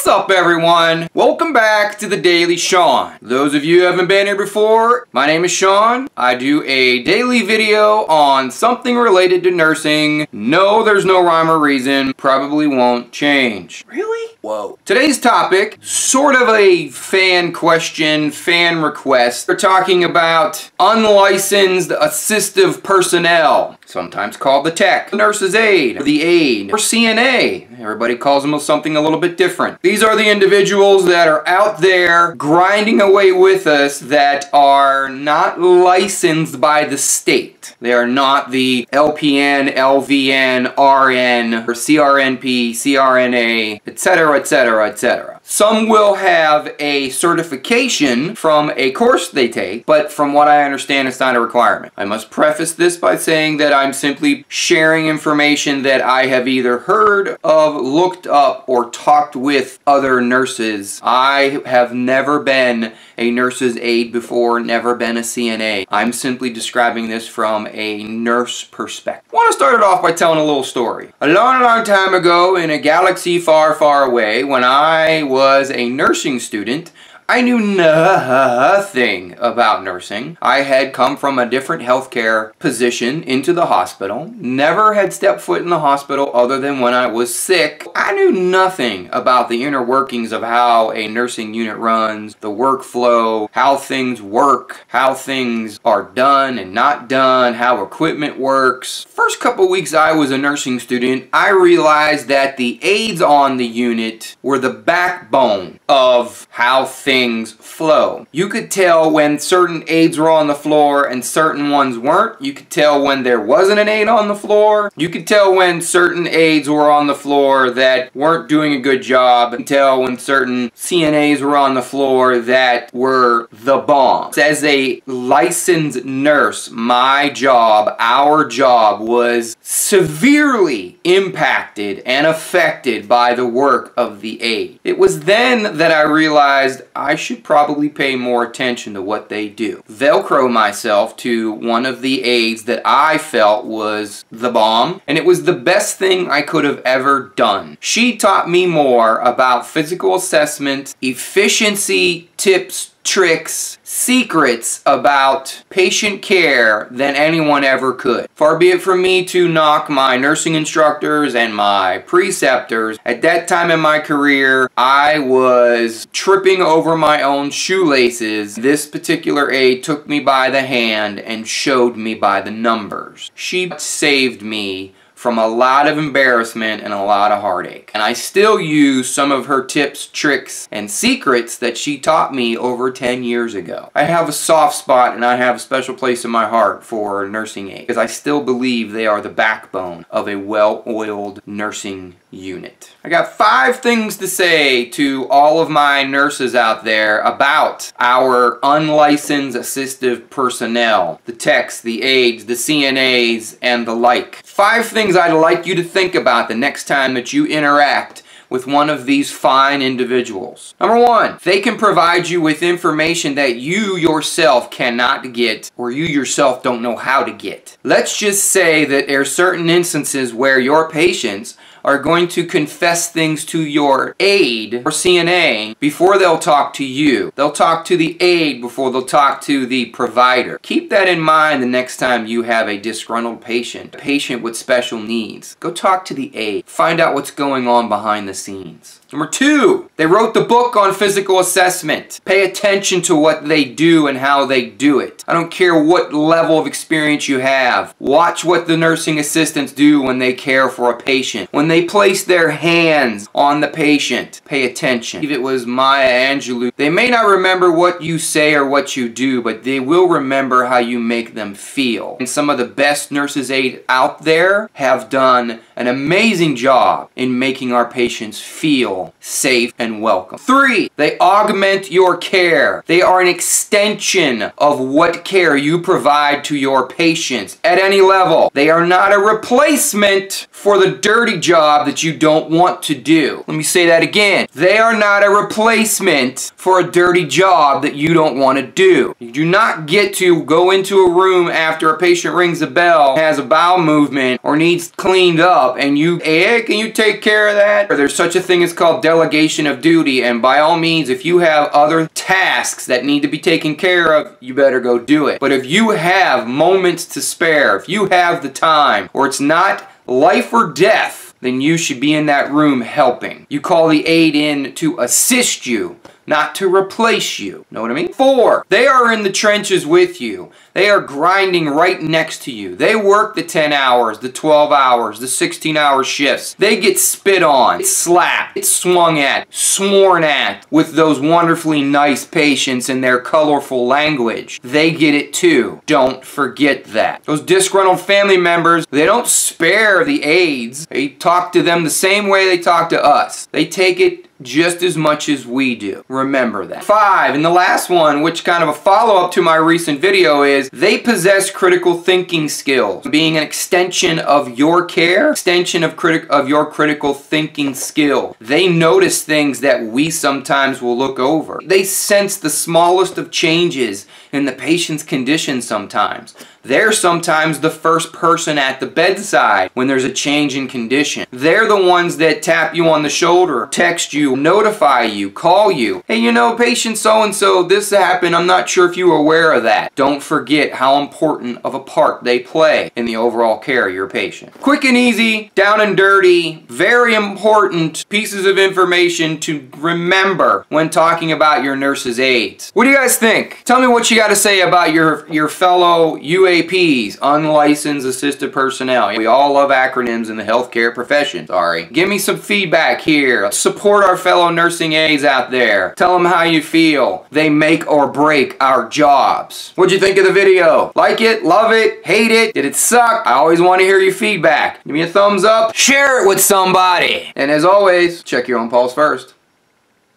What's up, everyone? Welcome back to the Daily Sean. Those of you who haven't been here before, my name is Sean. I do a daily video on something related to nursing. No, there's no rhyme or reason. Probably won't change. Really? Whoa. Today's topic, sort of a fan question, fan request. We're talking about unlicensed assistive personnel, sometimes called the tech, the nurse's aide, the aide, or CNA. Everybody calls them something a little bit different. These are the individuals that are out there grinding away with us that are not licensed by the state. They are not the LPN, LVN, RN, or CRNP, CRNA, etc., etc., etc. Some will have a certification from a course they take, but from what I understand, it's not a requirement. I must preface this by saying that I'm simply sharing information that I have either heard of, looked up, or talked with other nurses. I have never been a nurse's aide before, never been a CNA. I'm simply describing this from a nurse perspective. I want to start it off by telling a little story. A long, long time ago in a galaxy far, far away, when I was a nursing student, I knew nothing about nursing. I had come from a different healthcare position into the hospital. Never had stepped foot in the hospital other than when I was sick. I knew nothing about the inner workings of how a nursing unit runs, the workflow, how things work, how things are done and not done, how equipment works. First couple weeks I was a nursing student, I realized that the aides on the unit were the backbone of how things flow. You could tell when certain aides were on the floor and certain ones weren't. You could tell when there wasn't an aide on the floor. You could tell when certain aides were on the floor that weren't doing a good job. You could tell when certain CNAs were on the floor that were the bomb. As a licensed nurse, my job, our job, was severely impacted and affected by the work of the aide. It was then that I realized I should probably pay more attention to what they do. Velcro myself to one of the aides that I felt was the bomb, and it was the best thing I could have ever done. She taught me more about physical assessment, efficiency, tips, tricks, secrets about patient care than anyone ever could. Far be it from me to knock my nursing instructors and my preceptors. At that time in my career, I was tripping over my own shoelaces. This particular aide took me by the hand and showed me by the numbers. She saved me from a lot of embarrassment and a lot of heartache. And I still use some of her tips, tricks, and secrets that she taught me over 10 years ago. I have a soft spot and I have a special place in my heart for nursing aides because I still believe they are the backbone of a well-oiled nursing unit. I got 5 things to say to all of my nurses out there about our unlicensed assistive personnel, the techs, the aides, the CNAs, and the like. 5 things I'd like you to think about the next time that you interact with one of these fine individuals. Number 1, they can provide you with information that you yourself cannot get, or you yourself don't know how to get. Let's just say that there are certain instances where your patients are going to confess things to your aide or CNA before they'll talk to you. They'll talk to the aide before they'll talk to the provider. Keep that in mind the next time you have a disgruntled patient, a patient with special needs. Go talk to the aide. Find out what's going on behind the scenes. Number 2, they wrote the book on physical assessment. Pay attention to what they do and how they do it. I don't care what level of experience you have. Watch what the nursing assistants do when they care for a patient. When they place their hands on the patient, pay attention. If it was Maya Angelou, they may not remember what you say or what you do, but they will remember how you make them feel. And some of the best nurses' aides out there have done an amazing job in making our patients feel safe and welcome. 3, they augment your care. They are an extension of what care you provide to your patients at any level. They are not a replacement for the dirty job job that you don't want to do. Let me say that again. They are not a replacement for a dirty job that you don't want to do. You do not get to go into a room after a patient rings a bell, has a bowel movement, or needs cleaned up, and you, hey, can you take care of that? Or there's such a thing as called delegation of duty, and by all means, if you have other tasks that need to be taken care of, you better go do it. But if you have moments to spare, if you have the time, or it's not life or death, then you should be in that room helping. You call the aide in to assist you, not to replace you. Know what I mean? 4, they are in the trenches with you. They are grinding right next to you. They work the 10 hours, the 12 hours, the 16-hour shifts. They get spit on, slapped, swung at, sworn at with those wonderfully nice patients and their colorful language. They get it too. Don't forget that. Those disgruntled family members, they don't spare the aides. They talk to them the same way they talk to us. They take it just as much as we do. Remember that. 5, and the last one, which kind of a follow-up to my recent video, is they possess critical thinking skills. Being an extension of your care, extension of your critical thinking skill. They notice things that we sometimes will look over. They sense the smallest of changes in the patient's condition sometimes. They're sometimes the first person at the bedside when there's a change in condition. They're the ones that tap you on the shoulder, text you, notify you, call you. Hey, you know, patient so-and-so, this happened. I'm not sure if you were aware of that. Don't forget how important of a part they play in the overall care of your patient. Quick and easy, down and dirty, very important pieces of information to remember when talking about your nurse's aides. What do you guys think? Tell me what you got to say about your fellow UAPs, unlicensed assisted personnel. We all love acronyms in the healthcare profession. Sorry. Give me some feedback here. Support our fellow nursing aides out there. Tell them how you feel. They make or break our jobs. What'd you think of the video? Like it? Love it? Hate it? Did it suck? I always want to hear your feedback. Give me a thumbs up. Share it with somebody. And as always, check your own pulse first.